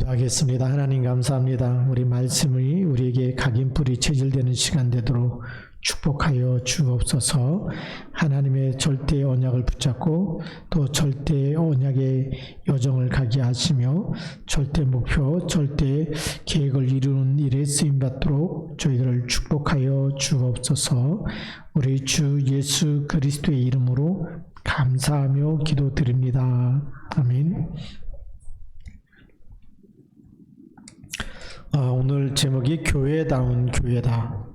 기도하겠습니다. 하나님 감사합니다. 우리 말씀이 우리에게 각인뿔이 체질되는 시간 되도록 축복하여 주옵소서. 하나님의 절대의 언약을 붙잡고 또 절대의 언약의 여정을 가게 하시며 절대 목표, 절대 계획을 이루는 일에 쓰임받도록 저희들을 축복하여 주옵소서. 우리 주 예수 그리스도의 이름으로 감사하며 기도드립니다. 아멘. 오늘 제목이 교회다운 교회다.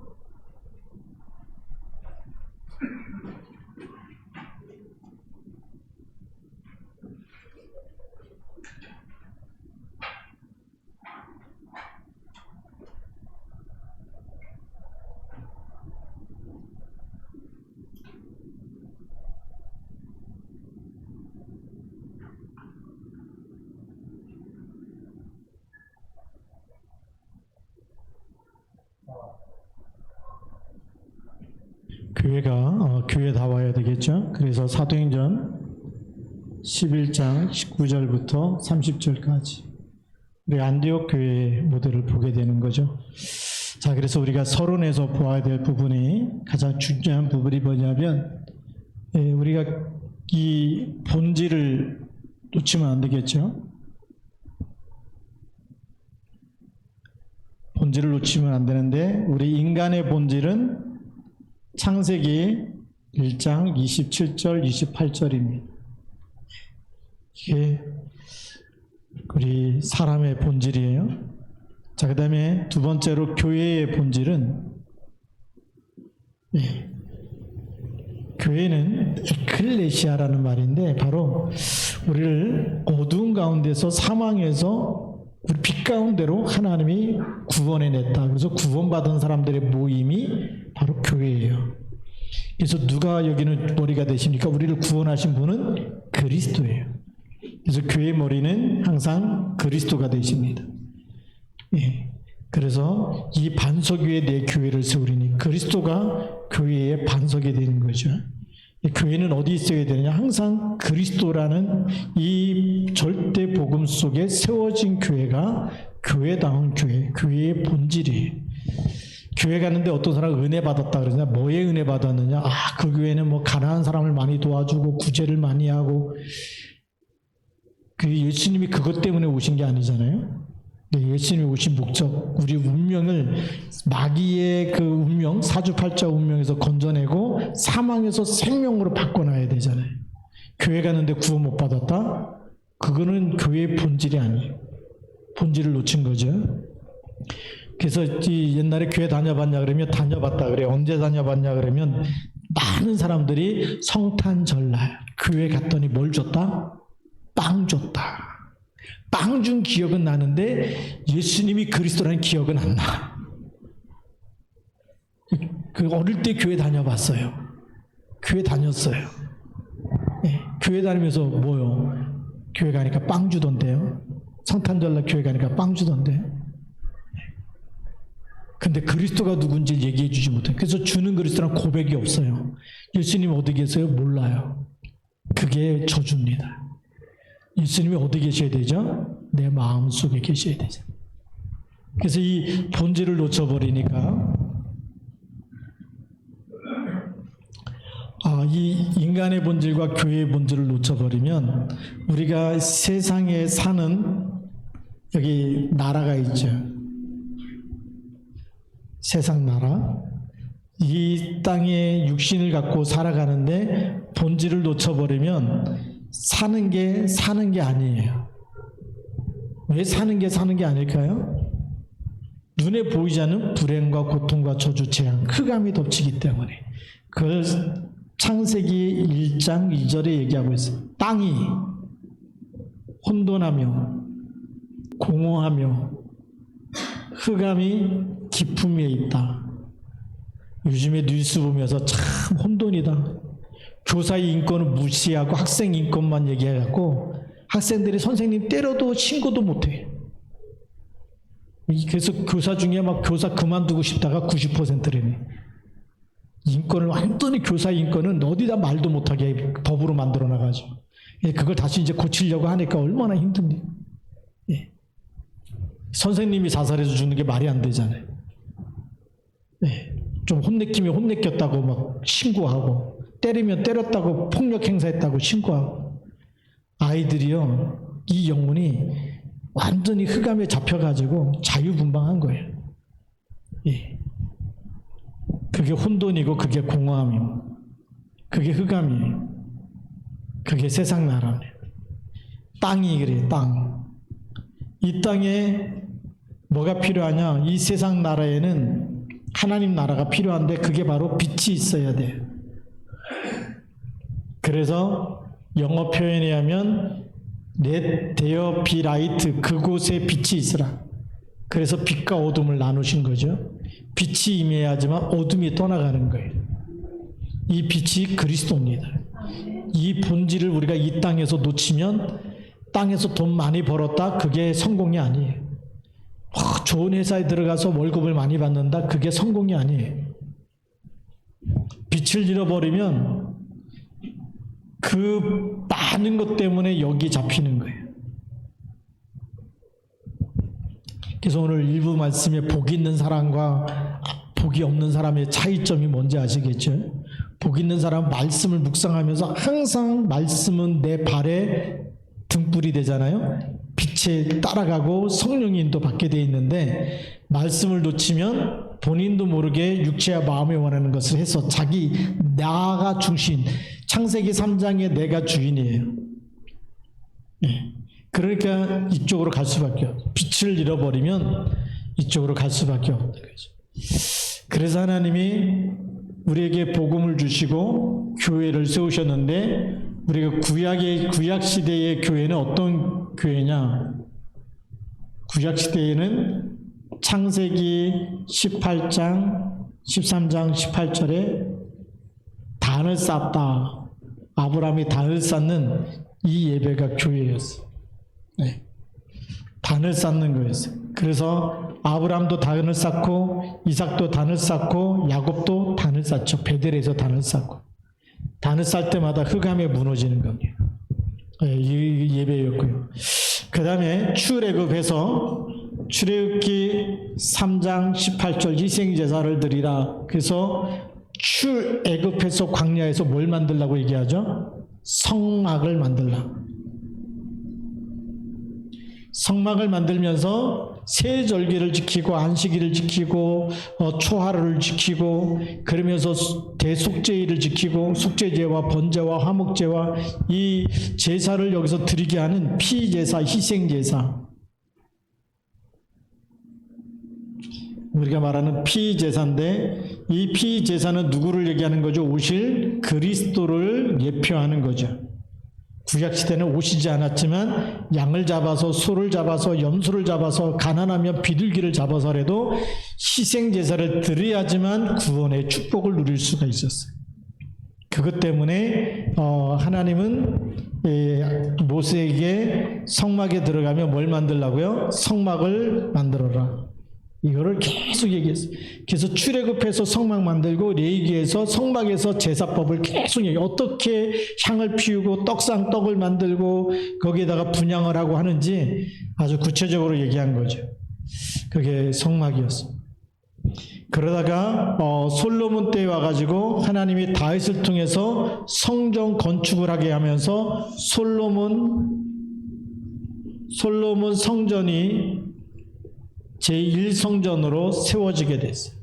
교회가 교회다워야 되겠죠. 그래서 사도행전 11장 19절부터 30절까지 우리 안디옥 교회의 모델을 보게 되는 거죠. 자, 그래서 우리가 서론에서 보아야 될 부분이 가장 중요한 부분이 뭐냐면 우리가 이 본질을 놓치면 안 되겠죠. 본질을 놓치면 안 되는데 우리 인간의 본질은 창세기 1장 27절 28절입니다. 이게 우리 사람의 본질이에요. 자, 그 다음에 두 번째로 교회의 본질은 교회는 에클레시아라는 말인데 바로 우리를 어두운 가운데서 사망에서 우리 빛 가운데로 하나님이 구원해냈다. 그래서 구원받은 사람들의 모임이 바로 교회예요. 그래서 누가 여기는 머리가 되십니까? 우리를 구원하신 분은 그리스도예요. 그래서 교회의 머리는 항상 그리스도가 되십니다. 그래서 이 반석 위에 내 교회를 세우리니 그리스도가 교회의 반석이 되는 거죠. 교회는 어디 있어야 되느냐? 항상 그리스도라는 이 절대 복음 속에 세워진 교회가 교회다운 교회, 교회의 본질이에요. 교회 가는데 어떤 사람은 은혜 받았다 그러냐? 뭐에 은혜 받았느냐? 그 교회는 뭐 가난한 사람을 많이 도와주고 구제를 많이 하고 예수님이 그것 때문에 오신 게 아니잖아요. 예수님이 오신 목적, 우리 운명을 마귀의 그 운명, 사주팔자 운명에서 건져내고 사망에서 생명으로 바꿔놔야 되잖아요. 교회 가는데 구원 못 받았다? 그거는 교회의 본질이 아니에요. 본질을 놓친 거죠. 그래서 옛날에 교회 다녀봤냐 그러면 다녀봤다 그래요. 언제 다녀봤냐 그러면 많은 사람들이 성탄절날 교회 갔더니 뭘 줬다? 빵 줬다. 빵 준 기억은 나는데 예수님이 그리스도라는 기억은 안 나. 어릴 때 교회 다녀봤어요. 교회 다녔어요. 교회 다니면서 뭐요? 교회 가니까 빵 주던데요. 성탄절날 교회 가니까 빵 주던데. 근데 그리스도가 누군지 얘기해 주지 못해요. 그래서 주는 그리스도란 고백이 없어요. 예수님 어디 계세요? 몰라요. 그게 저주입니다. 예수님이 어디 계셔야 되죠? 내 마음속에 계셔야 되죠. 그래서 이 본질을 놓쳐버리니까 이 인간의 본질과 교회의 본질을 놓쳐버리면 우리가 세상에 사는 여기 나라가 있죠. 세상 나라. 이 땅에 육신을 갖고 살아가는데 본질을 놓쳐버리면 사는 게 아니에요. 왜 사는 게 아닐까요? 눈에 보이지 않는 불행과 고통과 저주, 재앙, 흑암이 덮치기 때문에. 그걸 창세기 1장 2절에 얘기하고 있어요. 땅이 혼돈하며 공허하며 흑암이 깊음 위에 있다. 요즘에 뉴스 보면서 참 혼돈이다. 교사의 인권을 무시하고 학생 인권만 얘기해갖고 학생들이 선생님 때려도 신고도 못해. 그래서 교사 중에 막 교사 그만두고 싶다가 90%래네. 인권을 완전히 교사 인권은 어디다 말도 못하게 법으로 만들어 나가죠. 그걸 다시 이제 고치려고 하니까 얼마나 힘듭니까? 선생님이 자살해서 죽는 게 말이 안 되잖아요. 네. 좀 혼내키면 혼내켰다고 막 신고하고, 때리면 때렸다고 폭력 행사했다고 신고하고. 아이들이요, 이 영혼이 완전히 흑암에 잡혀가지고 자유분방한 거예요. 예. 그게 혼돈이고 그게 공허함이고 그게 흑암이에요. 그게 세상 나라예요. 땅이 그래요. 땅. 이 땅에 뭐가 필요하냐? 이 세상 나라에는 하나님 나라가 필요한데 그게 바로 빛이 있어야 돼요. 그래서 영어 표현에 하면 Let there be light, 그곳에 빛이 있으라. 그래서 빛과 어둠을 나누신 거죠. 빛이 임해야지만 어둠이 떠나가는 거예요. 이 빛이 그리스도입니다. 이 본질을 우리가 이 땅에서 놓치면, 땅에서 돈 많이 벌었다, 그게 성공이 아니에요. 좋은 회사에 들어가서 월급을 많이 받는다, 그게 성공이 아니에요. 빛을 잃어버리면 그 많은 것 때문에 여기 잡히는 거예요. 그래서 오늘 일부 말씀에 복이 있는 사람과 복이 없는 사람의 차이점이 뭔지 아시겠죠? 복 있는 사람은 말씀을 묵상하면서 항상 말씀은 내 발에 등불이 되잖아요. 빛에 따라가고 성령의 인도 받게 돼 있는데, 말씀을 놓치면 본인도 모르게 육체와 마음에 원하는 것을 해서 자기 나가 중심, 창세기 3장에 내가 주인이에요. 그러니까 이쪽으로 갈 수밖에 없어요. 빛을 잃어버리면 이쪽으로 갈 수밖에 없는 거죠. 그래서 하나님이 우리에게 복음을 주시고 교회를 세우셨는데, 우리가 구약 시대의 교회는 어떤 교회냐? 구약 시대에는 창세기 18장, 13장 18절에 단을 쌓다, 아브라함이 단을 쌓는 이 예배가 교회였어요. 네. 단을 쌓는 거였어요. 그래서 아브라함도 단을 쌓고, 이삭도 단을 쌓고, 야곱도 단을 쌓죠. 베델에서 단을 쌓고. 단을 쌓을 때마다 흑암에 무너지는 겁니다. 네, 이 예배였고요. 그 다음에 출애굽에서 출애굽기 3장 18절 희생제사를 드리라. 그래서 출애굽에서 광야에서 뭘 만들라고 얘기하죠? 성막을 만들라. 성막을 만들면서 세절기를 지키고 안식일을 지키고 초하루를 지키고, 그러면서 대속죄일을 지키고 속죄제와 번제와 화목제와 이 제사를 여기서 드리게 하는 피제사, 희생제사, 우리가 말하는 피제사인데, 이 피제사는 누구를 얘기하는 거죠? 오실 그리스도를 예표하는 거죠. 구약시대는 오시지 않았지만 양을 잡아서, 소를 잡아서, 염소를 잡아서, 가난하면 비둘기를 잡아서라도 희생제사를 드려야지만 구원의 축복을 누릴 수가 있었어요. 그것 때문에 하나님은 모세에게 성막에 들어가면 뭘 만들라고요? 성막을 만들어라. 이거를 계속 얘기했어요. 그래서 출애굽해서 성막 만들고, 레위기에서 성막에서 제사법을 계속 얘기해요. 어떻게 향을 피우고 떡을 만들고 거기에다가 분향을 하고 하는지 아주 구체적으로 얘기한 거죠. 그게 성막이었어요. 그러다가 솔로몬 때에 와가지고 하나님이 다윗을 통해서 성전 건축을 하게 하면서 솔로몬 성전이 제1성전으로 세워지게 됐어요.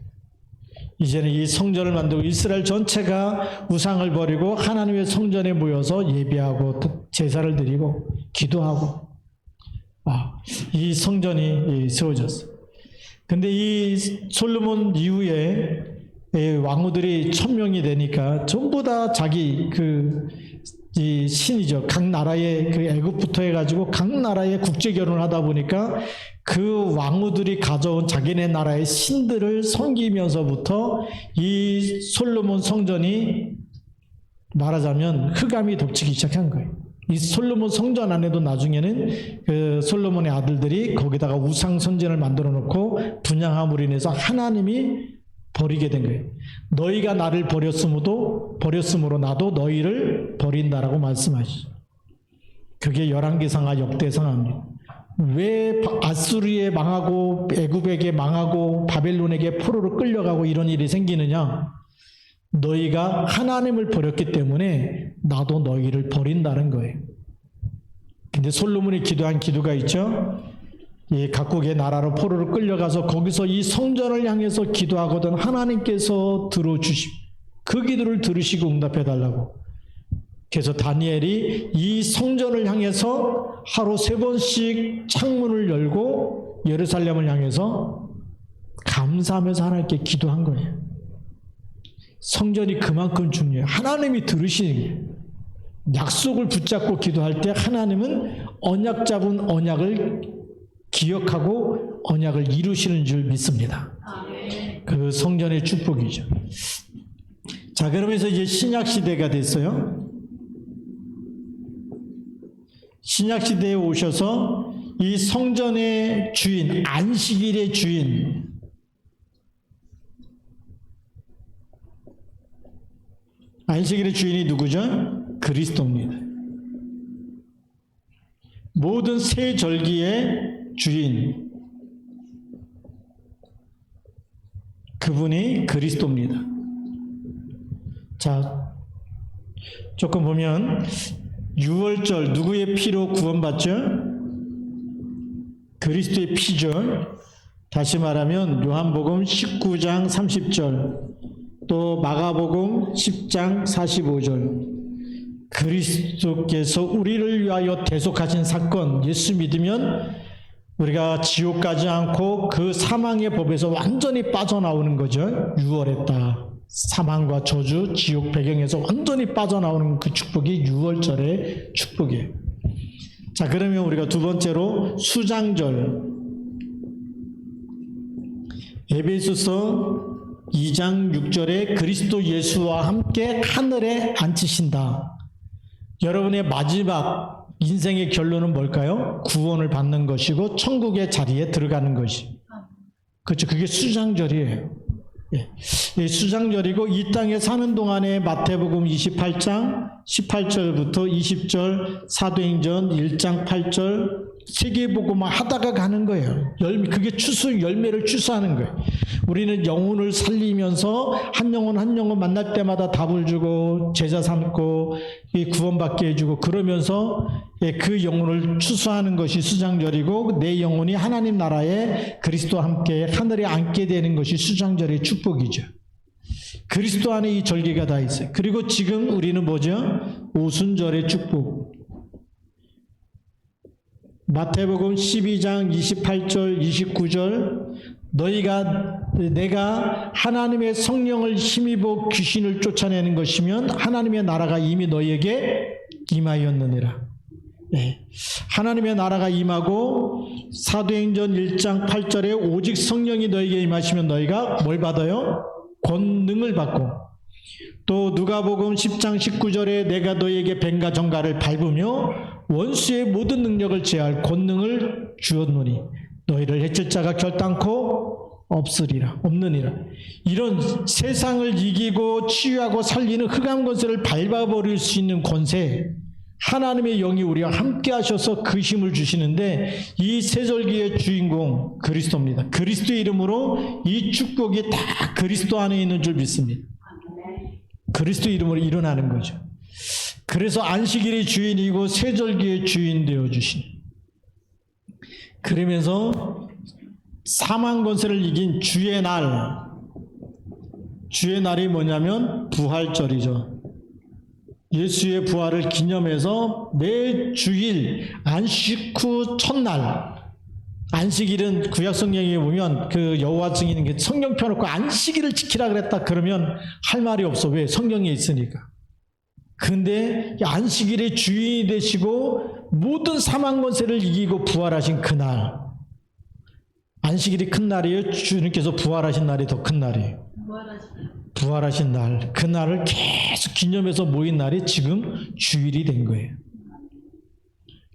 이제는 이 성전을 만들고 이스라엘 전체가 우상을 버리고 하나님의 성전에 모여서 예배하고 제사를 드리고 기도하고, 이 성전이 세워졌어요. 근데 이 솔로몬 이후에 왕후들이 1000명이 되니까 전부 다 자기 이 신이죠. 각 나라의 애굽부터 해가지고 각 나라의 국제 결혼을 하다 보니까 그 왕후들이 가져온 자기네 나라의 신들을 섬기면서부터 이 솔로몬 성전이 말하자면 흑암이 덮치기 시작한 거예요. 이 솔로몬 성전 안에도 나중에는 그 솔로몬의 아들들이 거기다가 우상 선전을 만들어 놓고 분향함으로 인해서 하나님이 버리게 된 거예요. 너희가 나를 버렸으므로 나도 너희를 버린다라고 말씀하시죠. 그게 열왕기상하 역대상하입니다. 왜 아수르에 망하고 애굽에게 망하고 바벨론에게 포로로 끌려가고 이런 일이 생기느냐? 너희가 하나님을 버렸기 때문에 나도 너희를 버린다는 거예요. 근데 솔로몬이 기도한 기도가 있죠. 이 각국의 나라로 포로로 끌려가서 거기서 이 성전을 향해서 기도하거든 하나님께서 들어주시고 그 기도를 들으시고 응답해 달라고. 그래서 다니엘이 이 성전을 향해서 하루 3번씩 창문을 열고 예루살렘을 향해서 감사하면서 하나님께 기도한 거예요. 성전이 그만큼 중요해요. 하나님이 들으시는 거예요. 약속을 붙잡고 기도할 때 하나님은 언약 잡은 언약을 기억하고 언약을 이루시는 줄 믿습니다. 그 성전의 축복이죠. 자, 그러면서 이제 신약 시대가 됐어요. 신약 시대에 오셔서 이 성전의 주인, 안식일의 주인, 안식일의 주인이 누구죠? 그리스도입니다. 모든 새 절기의 주인, 그분이 그리스도입니다. 자, 조금 보면 유월절 누구의 피로 구원받죠? 그리스도의 피죠. 다시 말하면 요한복음 19장 30절, 또 마가복음 10장 45절, 그리스도께서 우리를 위하여 대속하신 사건, 예수 믿으면 우리가 지옥 가지 않고 그 사망의 법에서 완전히 빠져나오는 거죠. 유월했다. 사망과 저주, 지옥 배경에서 완전히 빠져나오는 그 축복이 유월절의 축복이에요. 자, 그러면 우리가 두 번째로 수장절, 에베소서 2장 6절에 그리스도 예수와 함께 하늘에 앉히신다. 여러분의 마지막 인생의 결론은 뭘까요? 구원을 받는 것이고 천국의 자리에 들어가는 것이. 그렇죠. 그게 수장절이에요. 예. 수장절이고 이 땅에 사는 동안에 마태복음 28장 18절부터 20절, 사도행전 1장 8절, 세계복음만 하다가 가는 거예요. 그게 열매를 추수하는 거예요. 우리는 영혼을 살리면서 한 영혼 한 영혼 만날 때마다 답을 주고 제자 삼고 구원받게 해주고 그러면서 그 영혼을 추수하는 것이 수장절이고 내 영혼이 하나님 나라에 그리스도와 함께 하늘에 앉게 되는 것이 수장절의 축복이죠. 그리스도 안에 이 절기가 다 있어요. 그리고 지금 우리는 뭐죠? 오순절의 축복. 마태복음 12장 28절 29절, 내가 하나님의 성령을 힘입어 귀신을 쫓아내는 것이면 하나님의 나라가 이미 너희에게 임하였느니라. 네. 하나님의 나라가 임하고 사도행전 1장 8절에 오직 성령이 너희에게 임하시면 너희가 뭘 받아요? 권능을 받고, 또 누가복음 10장 19절에 내가 너희에게 뱀과 정갈을 밟으며 원수의 모든 능력을 제할 권능을 주었노니 너희를 해칠 자가 결단코 없느니라. 이런 세상을 이기고 치유하고 살리는 흑암 권세를 밟아버릴 수 있는 권세, 하나님의 영이 우리와 함께 하셔서 그 힘을 주시는데 이 세절기의 주인공 그리스도입니다. 그리스도의 이름으로 이 축복이 다 그리스도 안에 있는 줄 믿습니다. 그리스도 이름으로 일어나는 거죠. 그래서 안식일의 주인이고 세절기의 주인 되어주신, 그러면서 사망 권세를 이긴 주의 날이 뭐냐면 부활절이죠. 예수의 부활을 기념해서 매 주일 안식 후 첫날, 안식일은 구약 성경에 보면 그 여호와 증인은 성경 펴놓고 안식일을 지키라 그랬다 그러면 할 말이 없어. 왜? 성경에 있으니까. 근데 안식일의 주인이 되시고 모든 사망 권세를 이기고 부활하신 그날, 안식일이 큰 날이에요? 주님께서 부활하신 날이 더 큰 날이에요? 부활하신 날, 그 날을 계속 기념해서 모인 날이 지금 주일이 된 거예요.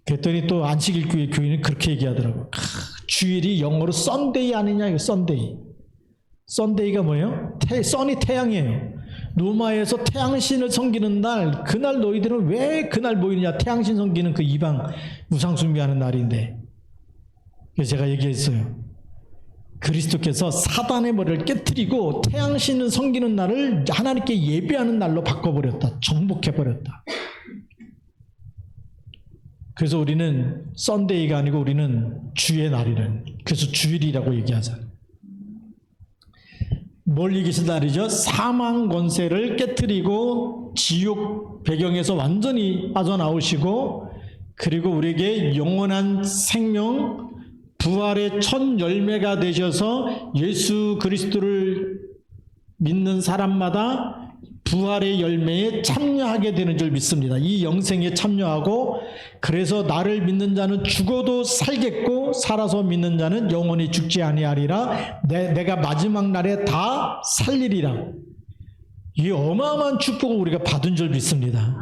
그랬더니 또 안식일 교회 교인은 그렇게 얘기하더라고요. 주일이 영어로 썬데이 아니냐, 이거 썬데이. 썬데이가 뭐예요? 선이 태양이에요. 로마에서 태양신을 섬기는 날, 그날 너희들은 왜 그날 모이느냐? 태양신 섬기는 그 이방 우상 숭배하는 날인데. 그래서 제가 얘기했어요. 그리스도께서 사단의 머리를 깨트리고 태양신을 섬기는 날을 하나님께 예배하는 날로 바꿔버렸다. 정복해버렸다. 그래서 우리는 썬데이가 아니고 우리는 주의 날이라는, 그래서 주일이라고 얘기하잖아요. 뭘 이기신 날이죠? 사망 권세를 깨트리고 지옥 배경에서 완전히 빠져나오시고, 그리고 우리에게 영원한 생명, 부활의 첫 열매가 되셔서 예수 그리스도를 믿는 사람마다 부활의 열매에 참여하게 되는 줄 믿습니다. 이 영생에 참여하고, 그래서 나를 믿는 자는 죽어도 살겠고 살아서 믿는 자는 영원히 죽지 아니하리라. 내가 마지막 날에 다 살리리라. 이 어마어마한 축복을 우리가 받은 줄 믿습니다.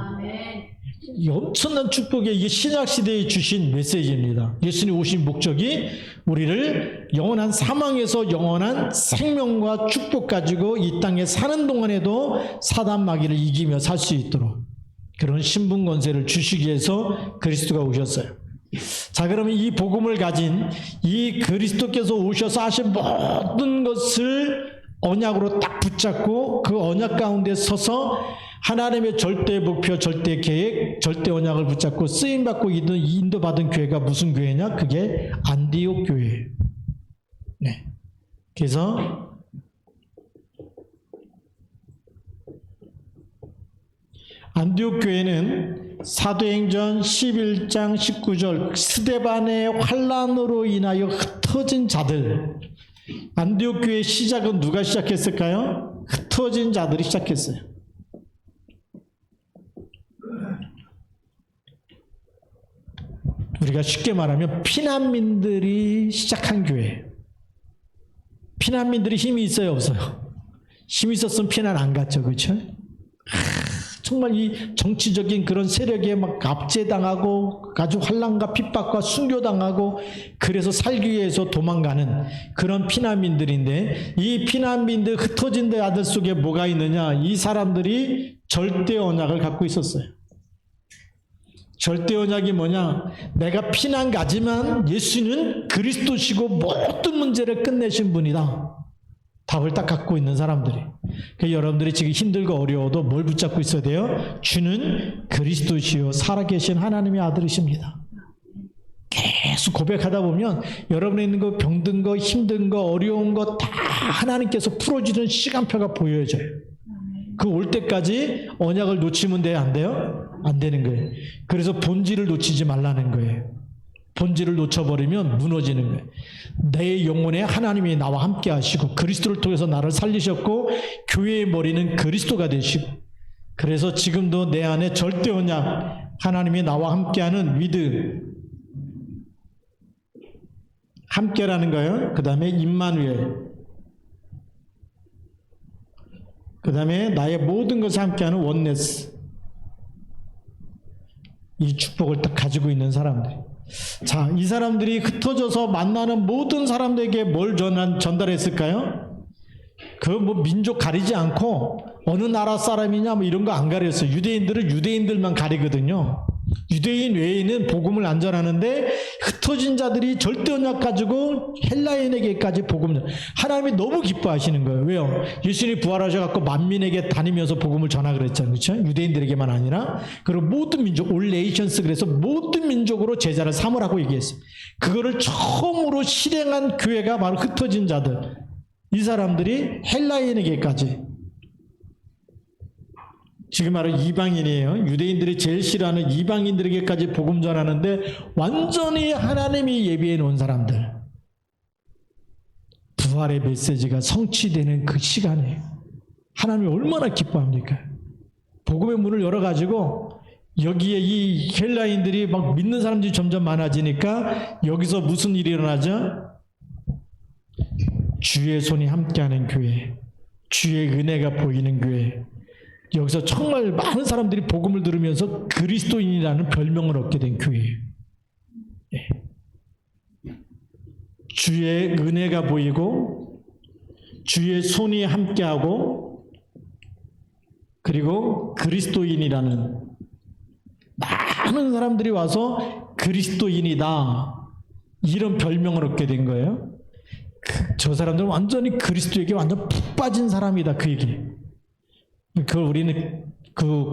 이 엄청난 축복이 이게 신약시대에 주신 메시지입니다. 예수님 오신 목적이 우리를 영원한 사망에서 영원한 생명과 축복 가지고 이 땅에 사는 동안에도 사단 마귀를 이기며 살 수 있도록 그런 신분 권세를 주시기 위해서 그리스도가 오셨어요. 자, 그러면 이 복음을 가진 이 그리스도께서 오셔서 하신 모든 것을 언약으로 딱 붙잡고 그 언약 가운데 서서 하나님의 절대 목표, 절대 계획, 절대 언약을 붙잡고 쓰임받고 인도받은 교회가 무슨 교회냐? 그게 안디옥 교회예요. 네. 그래서 안디옥 교회는 사도행전 11장 19절 스데반의 환난으로 인하여 흩어진 자들, 안디옥 교회의 시작은 누가 시작했을까요? 흩어진 자들이 시작했어요. 우리가 쉽게 말하면 피난민들이 시작한 교회예요. 피난민들이 힘이 있어요, 없어요? 힘이 있었으면 피난 안 갔죠, 그렇죠? 정말 이 정치적인 그런 세력에 막 압제당하고 아주 환난과 핍박과 순교당하고 그래서 살기 위해서 도망가는 그런 피난민들인데, 이 피난민들 흩어진 아들 속에 뭐가 있느냐? 이 사람들이 절대 언약을 갖고 있었어요. 절대 언약이 뭐냐? 내가 피난 가지만 예수는 그리스도시고 모든 문제를 끝내신 분이다. 답을 딱 갖고 있는 사람들이. 그러니까 여러분들이 지금 힘들고 어려워도 뭘 붙잡고 있어야 돼요? 주는 그리스도시요 살아계신 하나님의 아들이십니다. 계속 고백하다 보면 여러분이 있는 거, 병든 거, 힘든 거, 어려운 거 다 하나님께서 풀어주는 시간표가 보여져요. 그 올 때까지 언약을 놓치면 돼요? 안 돼요? 안 되는 거예요. 그래서 본질을 놓치지 말라는 거예요. 본질을 놓쳐버리면 무너지는 거예요. 내 영혼에 하나님이 나와 함께 하시고 그리스도를 통해서 나를 살리셨고 교회의 머리는 그리스도가 되시고, 그래서 지금도 내 안에 절대 언약, 하나님이 나와 함께하는 믿음, 함께라는 거예요. 그 다음에 임마누엘, 그 다음에 나의 모든 것을 함께하는 원네스, 이 축복을 딱 가지고 있는 사람들. 자, 이 사람들이 흩어져서 만나는 모든 사람들에게 뭘 전달했을까요? 그 뭐 민족 가리지 않고 어느 나라 사람이냐 뭐 이런 거 안 가렸어요. 유대인들은 유대인들만 가리거든요. 유대인 외에는 복음을 안 전하는데 흩어진 자들이 절대 언약 가지고 헬라인에게까지 복음을, 하나님이 너무 기뻐하시는 거예요. 왜요? 예수님이 부활하셔갖고 만민에게 다니면서 복음을 전하 그랬잖아요. 그렇죠? 유대인들에게만 아니라. 그리고 모든 민족, 올 네이션스, 그래서 모든 민족으로 제자를 삼으라고 얘기했어요. 그거를 처음으로 실행한 교회가 바로 흩어진 자들. 이 사람들이 헬라인에게까지, 지금 말하는 이방인이에요. 유대인들이 제일 싫어하는 이방인들에게까지 복음 전하는데 완전히 하나님이 예비해 놓은 사람들. 부활의 메시지가 성취되는 그 시간에 하나님이 얼마나 기뻐합니까? 복음의 문을 열어가지고 여기에 이 헬라인들이 막 믿는 사람들이 점점 많아지니까 여기서 무슨 일이 일어나죠? 주의 손이 함께하는 교회, 주의 은혜가 보이는 교회. 여기서 정말 많은 사람들이 복음을 들으면서 그리스도인이라는 별명을 얻게 된 교회예요. 네. 주의 은혜가 보이고 주의 손이 함께하고 그리고 그리스도인이라는 많은 사람들이 와서 그리스도인이다, 이런 별명을 얻게 된 거예요. 저 사람들은 완전히 그리스도에게 완전 푹 빠진 사람이다, 그 얘기. 그걸 우리는 그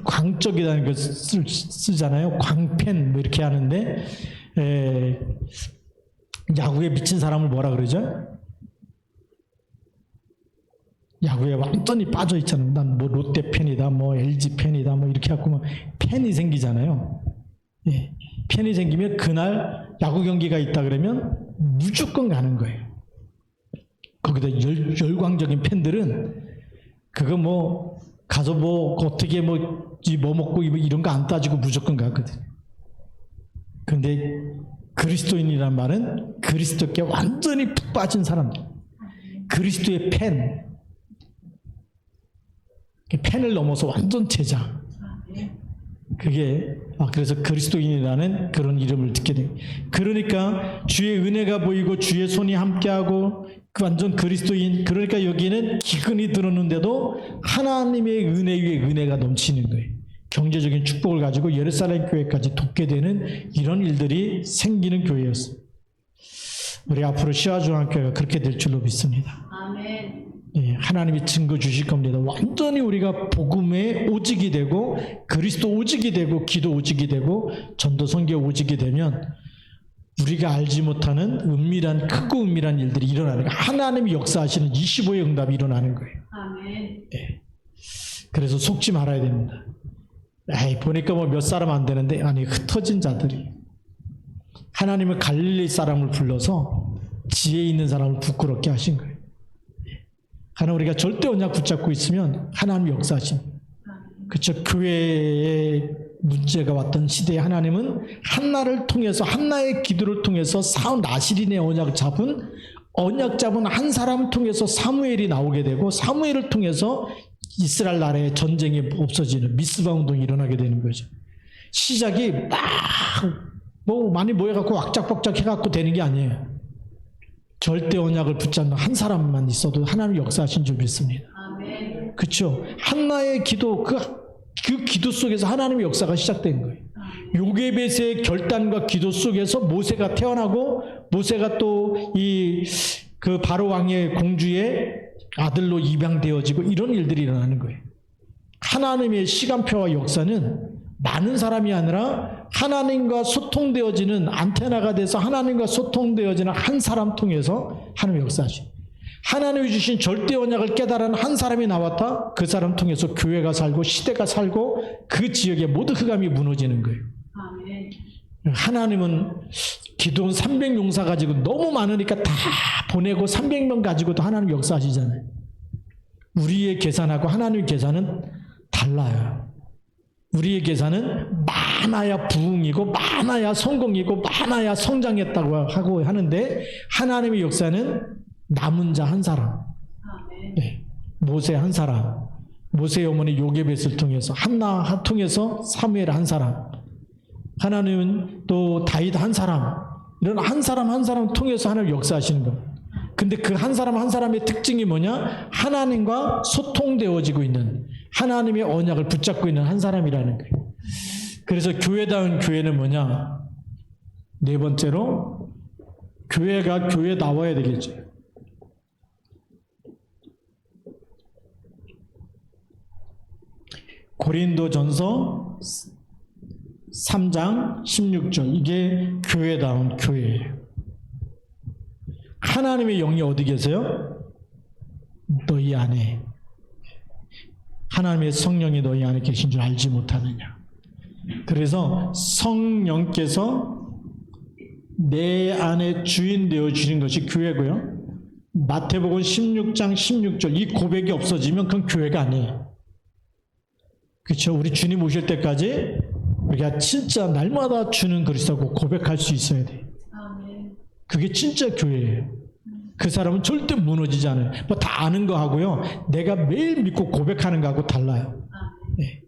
광적이라는 걸 쓰잖아요. 광팬 뭐 이렇게 하는데, 야구에 미친 사람을 뭐라 그러죠? 야구에 완전히 빠져 있잖아요. 난 뭐 롯데 팬이다, 뭐 LG 팬이다, 뭐 이렇게 하고 뭐 팬이 생기잖아요. 예. 팬이 생기면 그날 야구 경기가 있다 그러면 무조건 가는 거예요. 거기다 열광적인 팬들은 그거 뭐 가서 뭐 어떻게 뭐 먹고 이런 거 안 따지고 무조건 가거든. 그런데 그리스도인이란 말은 그리스도께 완전히 푹 빠진 사람, 그리스도의 팬을 넘어서 완전 제자. 그게 그래서 그리스도인이라는 그런 이름을 듣게 돼요. 그러니까 주의 은혜가 보이고 주의 손이 함께하고 그 완전 그리스도인. 그러니까 여기는 기근이 들었는데도 하나님의 은혜 위에 은혜가 넘치는 거예요. 경제적인 축복을 가지고 예루살렘 교회까지 돕게 되는 이런 일들이 생기는 교회였어요. 우리 앞으로 시화중앙교회가 그렇게 될 줄로 믿습니다. 아멘. 예, 하나님이 증거 주실 겁니다. 완전히 우리가 복음의 오직이 되고 그리스도 오직이 되고 기도 오직이 되고 전도 선교 오직이 되면 우리가 알지 못하는 크고 은밀한 일들이 일어나는 거예요. 하나님이 역사하시는 25의 응답이 일어나는 거예요. 아멘. 예. 그래서 속지 말아야 됩니다. 보니까 뭐 몇 사람 안 되는데, 아니, 흩어진 자들이. 하나님은 갈릴리 사람을 불러서 지혜 있는 사람을 부끄럽게 하신 거예요. 하나 우리가 절대 언약 붙잡고 있으면 하나님이 역사하십니다. 그렇죠. 교회에 문제가 왔던 시대에 하나님은 한나를 통해서, 한나의 기도를 통해서 나실인의 언약을 잡은 한 사람을 통해서 사무엘이 나오게 되고, 사무엘을 통해서 이스라엘 나라의 전쟁이 없어지는 미스바 운동이 일어나게 되는 거죠. 시작이 많이 모여갖고 왁작벅작 해갖고 되는 게 아니에요. 절대 언약을 붙잡는 한 사람만 있어도 하나님 역사하신 줄 믿습니다. 아멘. 그렇죠. 한나의 기도, 그 기도 속에서 하나님의 역사가 시작된 거예요. 요게벳의 결단과 기도 속에서 모세가 태어나고, 모세가 또 그 바로 왕의 공주의 아들로 입양되어지고, 이런 일들이 일어나는 거예요. 하나님의 시간표와 역사는 많은 사람이 아니라 하나님과 소통되어지는, 안테나가 돼서 하나님과 소통되어지는 한 사람 통해서 하나님의 역사하죠. 하나님이 주신 절대 언약을 깨달은 한 사람이 나왔다. 그 사람 통해서 교회가 살고 시대가 살고 그 지역의 모든 흑암이 무너지는 거예요. 아멘. 하나님은 기도원 300용사 가지고 너무 많으니까 다 보내고 300명 가지고도 하나님 역사하시잖아요. 우리의 계산하고 하나님의 계산은 달라요. 우리의 계산은 많아야 부흥이고 많아야 성공이고 많아야 성장했다고 하고 하는데, 하나님의 역사는 남은 자 한 사람, 네. 모세 한 사람, 모세의 어머니 요게벳을 통해서, 한나 통해서 사무엘 한 사람, 하나님은 또 다윗 한 사람, 이런 한 사람 통해서 하나님 역사하시는 거예요. 근데 그 한 사람 한 사람의 특징이 뭐냐? 하나님과 소통되어지고 있는, 하나님의 언약을 붙잡고 있는 한 사람이라는 거예요. 그래서 교회다운 교회는 뭐냐? 네 번째로, 교회가 교회다워야 되겠죠. 고린도전서 3장 16절, 이게 교회다운 교회예요. 하나님의 영이 어디 계세요? 너희 안에. 하나님의 성령이 너희 안에 계신 줄 알지 못하느냐. 그래서 성령께서 내 안에 주인 되어 주신 것이 교회고요. 마태복음 16장 16절, 이 고백이 없어지면 그건 교회가 아니에요. 그렇죠. 우리 주님 오실 때까지 우리가 진짜 날마다 주는 그리스도고 고백할 수 있어야 돼요. 그게 진짜 교회예요. 그 사람은 절대 무너지지 않아요. 뭐 다 아는 거 하고요, 내가 매일 믿고 고백하는 거하고 달라요. 네.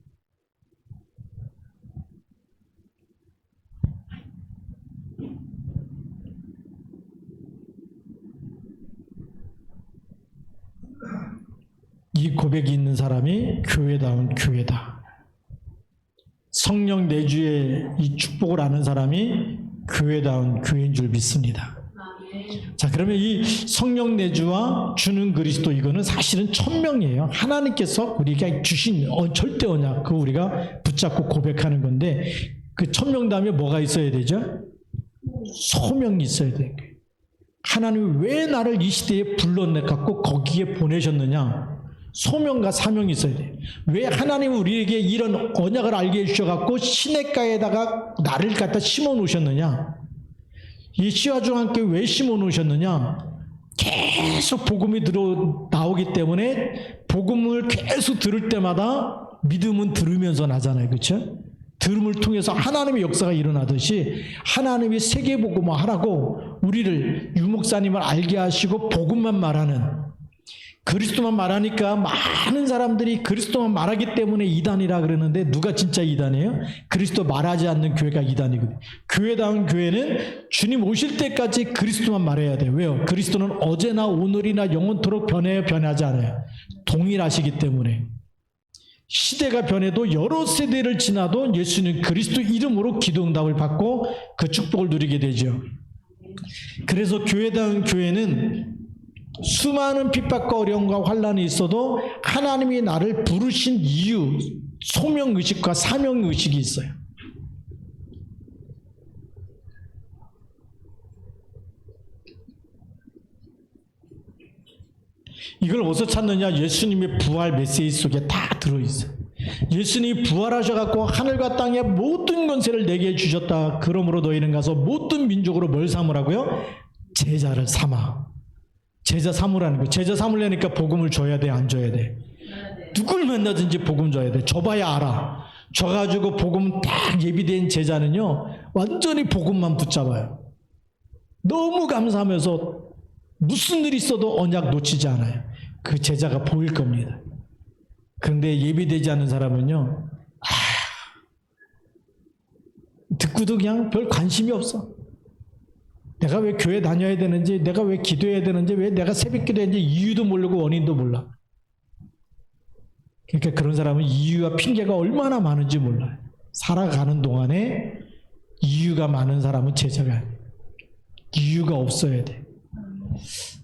이 고백이 있는 사람이 교회다운 교회다. 성령 내주의 이 축복을 아는 사람이 교회다운 교회인 줄 믿습니다. 아멘. 자, 그러면 이 성령 내주와 주는 그리스도, 이거는 사실은 천명이에요. 하나님께서 우리에게 주신 절대 언약, 그 우리가 붙잡고 고백하는 건데, 그 천명 다음에 뭐가 있어야 되죠? 소명이 있어야 돼요. 하나님이 왜 나를 이 시대에 불러내갖고 거기에 보내셨느냐? 소명과 사명이 있어야 돼요. 왜 하나님은 우리에게 이런 언약을 알게 해주셔갖고 시냇가에다가 나를 갖다 심어 놓으셨느냐? 이 씨와 주 함께 왜 심어 놓으셨느냐? 계속 복음이 나오기 때문에 복음을 계속 들을 때마다 믿음은 들으면서 나잖아요. 그렇죠? 들음을 통해서 하나님의 역사가 일어나듯이 하나님이 세계복음화 하라고 우리를 유목사님을 알게 하시고 복음만 말하는, 그리스도만 말하니까 많은 사람들이 그리스도만 말하기 때문에 이단이라 그러는데, 누가 진짜 이단이에요? 그리스도 말하지 않는 교회가 이단이거든요. 교회다운 교회는 주님 오실 때까지 그리스도만 말해야 돼요. 왜요? 그리스도는 어제나 오늘이나 영원토록 변하지 않아요. 동일하시기 때문에. 시대가 변해도 여러 세대를 지나도 예수는 그리스도 이름으로 기도응답을 받고 그 축복을 누리게 되죠. 그래서 교회다운 교회는 수많은 핍박과 어려움과 환난이 있어도 하나님이 나를 부르신 이유, 소명의식과 사명의식이 있어요. 이걸 어디서 찾느냐? 예수님의 부활 메시지 속에 다 들어있어요. 예수님이 부활하셔갖고 하늘과 땅의 모든 권세를 내게 주셨다. 그러므로 너희는 가서 모든 민족으로 뭘 삼으라고요? 제자를 삼아. 제자 삼으라는 거예요. 제자 삼으려니까 복음을 줘야 돼, 안 줘야 돼? 누굴 만나든지 복음 줘야 돼. 줘봐야 알아. 줘가지고 복음 딱 예비된 제자는요, 완전히 복음만 붙잡아요. 너무 감사하면서 무슨 일이 있어도 언약 놓치지 않아요. 그 제자가 보일 겁니다. 그런데 예비되지 않은 사람은요, 듣고도 그냥 별 관심이 없어. 내가 왜 교회 다녀야 되는지, 내가 왜 기도해야 되는지, 왜 내가 새벽 기도했는지 이유도 모르고 원인도 몰라. 그러니까 그런 사람은 이유와 핑계가 얼마나 많은지 몰라요. 살아가는 동안에 이유가 많은 사람은 제자가 아니에요. 이유가 없어야 돼.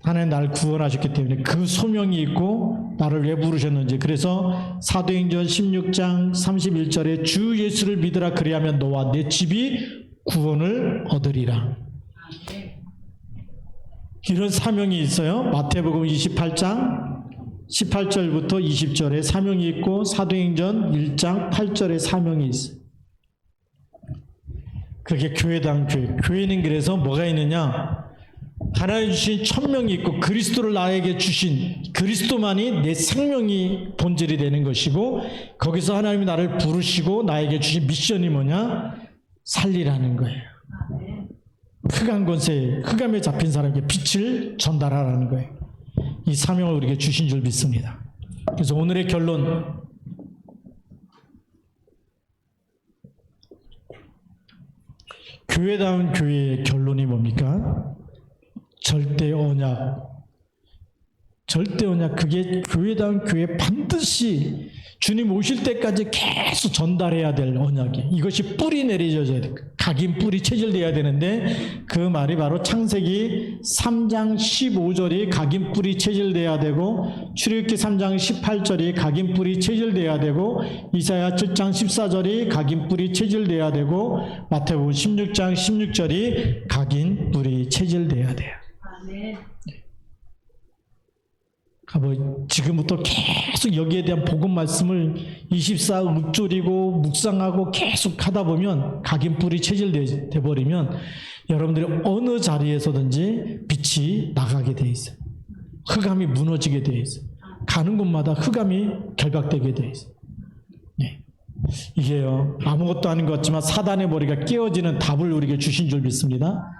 하나님 나를 구원하셨기 때문에 그 소명이 있고 나를 왜 부르셨는지. 그래서 사도행전 16장 31절에 주 예수를 믿으라, 그리하면 너와 내 집이 구원을 얻으리라. 이런 사명이 있어요. 마태복음 28장 18절부터 20절에 사명이 있고 사도행전 1장 8절에 사명이 있어요. 그게 교회당 교회. 교회는 그래서 뭐가 있느냐? 하나님 주신 천명이 있고 그리스도를 나에게 주신 그리스도만이 내 생명이 본질이 되는 것이고, 거기서 하나님이 나를 부르시고 나에게 주신 미션이 뭐냐? 살리라는 거예요. 흑암 권세, 흑암에 잡힌 사람에게 빛을 전달하라는 거예요. 이 사명을 우리에게 주신 줄 믿습니다. 그래서 오늘의 결론, 교회다운 교회의 결론이 뭡니까? 절대 언약, 그게 교회다운 교회에 반드시 주님 오실 때까지 계속 전달해야 될 언약이에요. 이것이 뿌리 내려져야 돼. 각인 뿌리 체질돼야 되는데, 그 말이 바로 창세기 3장 15절이 각인 뿌리 체질돼야 되고, 출애굽기 3장 18절이 각인 뿌리 체질돼야 되고, 이사야 7장 14절이 각인 뿌리 체질돼야 되고, 마태복음 16장 16절이 각인 뿌리 체질돼야 돼요. 아멘. 지금부터 계속 여기에 대한 복음 말씀을 24 읊조리고 묵상하고 계속 하다 보면 각인 뿌리 체질돼 버리면 여러분들이 어느 자리에서든지 빛이 나가게 돼 있어요. 흑암이 무너지게 돼 있어요. 가는 곳마다 흑암이 결박되게 돼 있어요. 네. 이게요, 아무것도 아닌 것 같지만 사단의 머리가 깨어지는 답을 우리에게 주신 줄 믿습니다.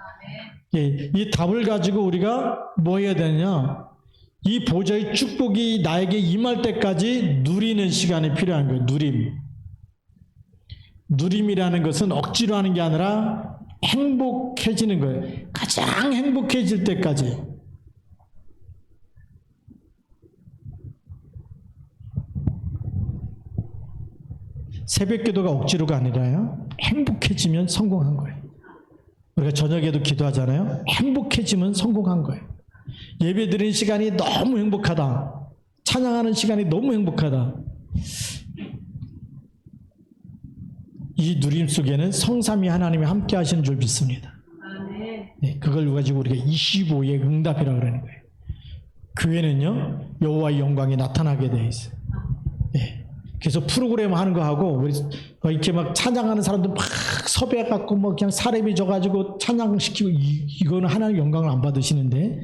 예, 이 답을 가지고 우리가 뭐 해야 되느냐? 이 보좌의 축복이 나에게 임할 때까지 누리는 시간이 필요한 거예요. 누림이라는 것은 억지로 하는 게 아니라 행복해지는 거예요. 가장 행복해질 때까지. 새벽 기도가 억지로가 아니라요, 행복해지면 성공한 거예요. 우리가 저녁에도 기도하잖아요. 행복해지면 성공한 거예요. 예배 드리는 시간이 너무 행복하다. 찬양하는 시간이 너무 행복하다. 이 누림 속에는 성삼위 하나님이 함께 하시는 줄 믿습니다. 아멘. 네, 그걸 가지고 우리가 25의 응답이라고 그러는 거예요. 교회는요, 여호와의 영광이 나타나게 돼 있어요. 네. 그래서 프로그램 하는 거 하고, 우리 이렇게 막 찬양하는 사람들 막 섭외해갖고 뭐 그냥 사례비 줘가지고 찬양시키고, 이거는 하나님 영광을 안 받으시는데,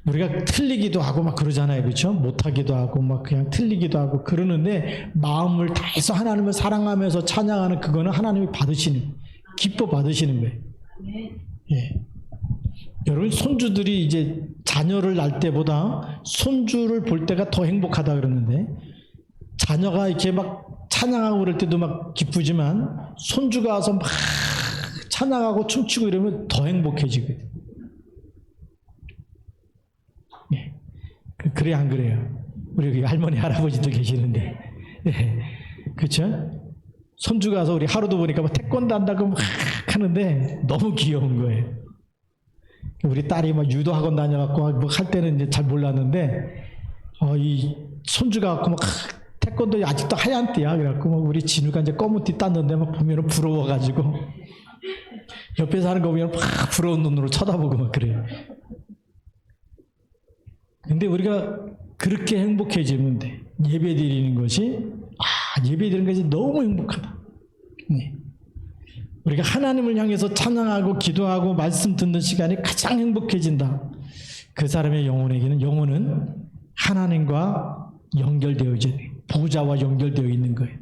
우리가 틀리기도 하고 막 그러잖아요. 그렇죠? 못하기도 하고 막 그냥 틀리기도 하고 그러는데, 마음을 다해서 하나님을 사랑하면서 찬양하는 그거는 하나님이 받으시는, 기뻐 받으시는 거예요. 아멘. 예. 여러분, 손주들이 이제 자녀를 낳을 때보다 손주를 볼 때가 더 행복하다 그러는데, 자녀가 이렇게 막 찬양하고 그럴 때도 막 기쁘지만 손주가 와서 막 찬양하고 춤추고 이러면 더 행복해지거든요. 예. 그래 안 그래요? 우리 여기 할머니 할아버지도 계시는데, 예. 그렇죠? 손주가 와서 우리 하루도 보니까 막 태권도 한다고 막 하는데 너무 귀여운 거예요. 우리 딸이 막 유도 학원 다녀갖고 뭐 할 때는 이제 잘 몰랐는데, 이 손주가 갖고 막 태권도 아직도 하얀 띠야. 그래갖고 막 우리 진우가 이제 검은 띠 땄는데 막 보면은 부러워가지고 옆에서 하는 거 보면 막 부러운 눈으로 쳐다보고 막 그래요. 근데 우리가 그렇게 행복해지면 돼. 예배 드리는 것이, 예배 드리는 것이 너무 행복하다. 네. 우리가 하나님을 향해서 찬양하고 기도하고 말씀 듣는 시간이 가장 행복해진다. 그 사람의 영혼은 하나님과 연결되어 있는, 부자와 연결되어 있는 거예요.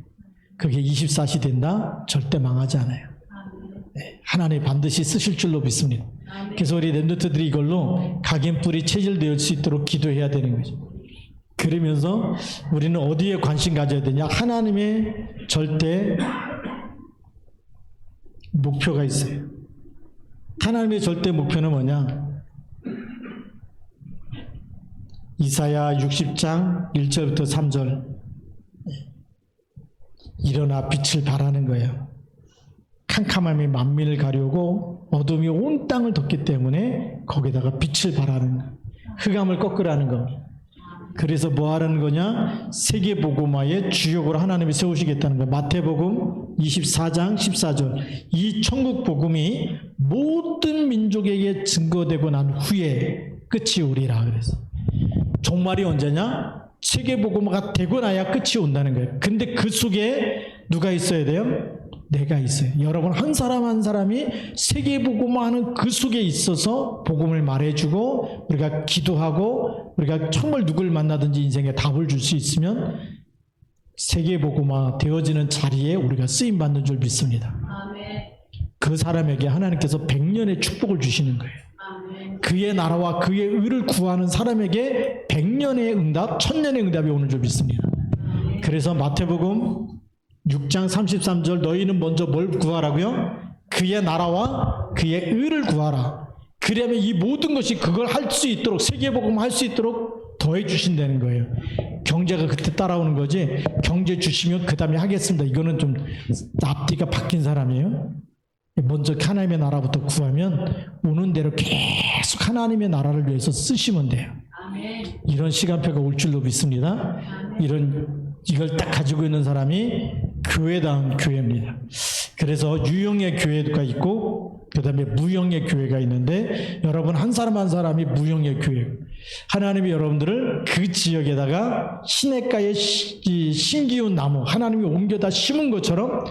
그게 24시 된다? 절대 망하지 않아요. 네, 하나님 반드시 쓰실 줄로 믿습니다. 그래서 우리 렘넌트들이 이걸로 각인뿔이 체질될 수 있도록 기도해야 되는 거죠. 그러면서 우리는 어디에 관심 가져야 되냐? 하나님의 절대 목표가 있어요. 하나님의 절대 목표는 뭐냐? 이사야 60장 1절부터 3절. 일어나 빛을 발하는 거예요. 캄캄함이 만민을 가려고 어둠이 온 땅을 덮기 때문에 거기다가 빛을 발하는 거예요. 흑암을 꺾으라는 겁니다. 그래서 뭐 하라는 거냐? 세계복음화의 주역으로 하나님이 세우시겠다는 거예요. 마태복음 24장 14절. 이 천국 복음이 모든 민족에게 증거되고 난 후에 끝이 오리라. 그래서 종말이 언제냐? 세계복음화가 되고 나야 끝이 온다는 거예요. 근데 그 속에 누가 있어야 돼요? 내가 있어요. 여러분 한 사람 한 사람이 세계복음화하는 그 속에 있어서 복음을 말해주고 우리가 기도하고 우리가 정말 누굴 만나든지 인생에 답을 줄 수 있으면 세계복음화 되어지는 자리에 우리가 쓰임받는 줄 믿습니다. 아멘. 그 사람에게 하나님께서 100년의 축복을 주시는 거예요. 아멘. 그의 나라와 그의 의를 구하는 사람에게 100년의 응답, 1000년의 응답이 오는 줄 믿습니다. 그래서 마태복음 6장 33절 너희는 먼저 뭘 구하라고요? 그의 나라와 그의 의를 구하라. 그러면 이 모든 것이 그걸 할 수 있도록 세계복음 할 수 있도록 더해 주신다는 거예요. 경제가 그때 따라오는 거지 경제 주시면 그 다음에 하겠습니다. 이거는 좀 앞뒤가 바뀐 사람이에요. 먼저 하나님의 나라부터 구하면 오는 대로 계속 하나님의 나라를 위해서 쓰시면 돼요. 아멘. 이런 시간표가 올 줄로 믿습니다. 이걸 딱 가지고 있는 사람이 교회다운 교회입니다. 그래서 유형의 교회가 있고 그 다음에 무형의 교회가 있는데 여러분 한 사람 한 사람이 무형의 교회. 하나님이 여러분들을 그 지역에다가 시냇가에 심기운 나무 하나님이 옮겨다 심은 것처럼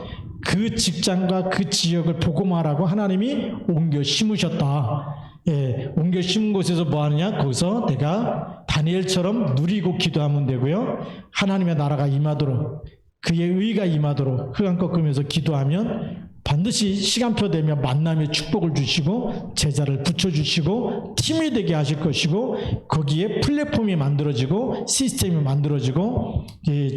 그 직장과 그 지역을 복음하라고 하나님이 옮겨 심으셨다. 예, 옮겨 심은 곳에서 뭐 하느냐? 거기서 내가 다니엘처럼 누리고 기도하면 되고요. 하나님의 나라가 임하도록 그의 의가 임하도록 흑암 꺾으면서 기도하면 반드시 시간표 되면 만남의 축복을 주시고 제자를 붙여주시고 팀이 되게 하실 것이고 거기에 플랫폼이 만들어지고 시스템이 만들어지고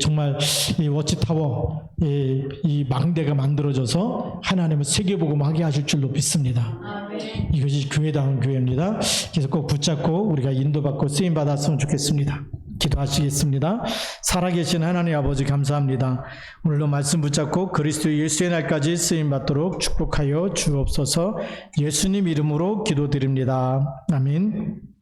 정말 이 워치타워 이 망대가 만들어져서 하나님은 세계복음하게 하실 줄로 믿습니다. 아멘. 이것이 교회다운 교회입니다. 그래서 꼭 붙잡고 우리가 인도받고 쓰임받았으면 좋겠습니다. 기도하시겠습니다. 살아계신 하나님 아버지 감사합니다. 오늘도 말씀 붙잡고 그리스도 예수의 날까지 쓰임받도록 축복하여 주옵소서. 예수님 이름으로 기도드립니다. 아멘.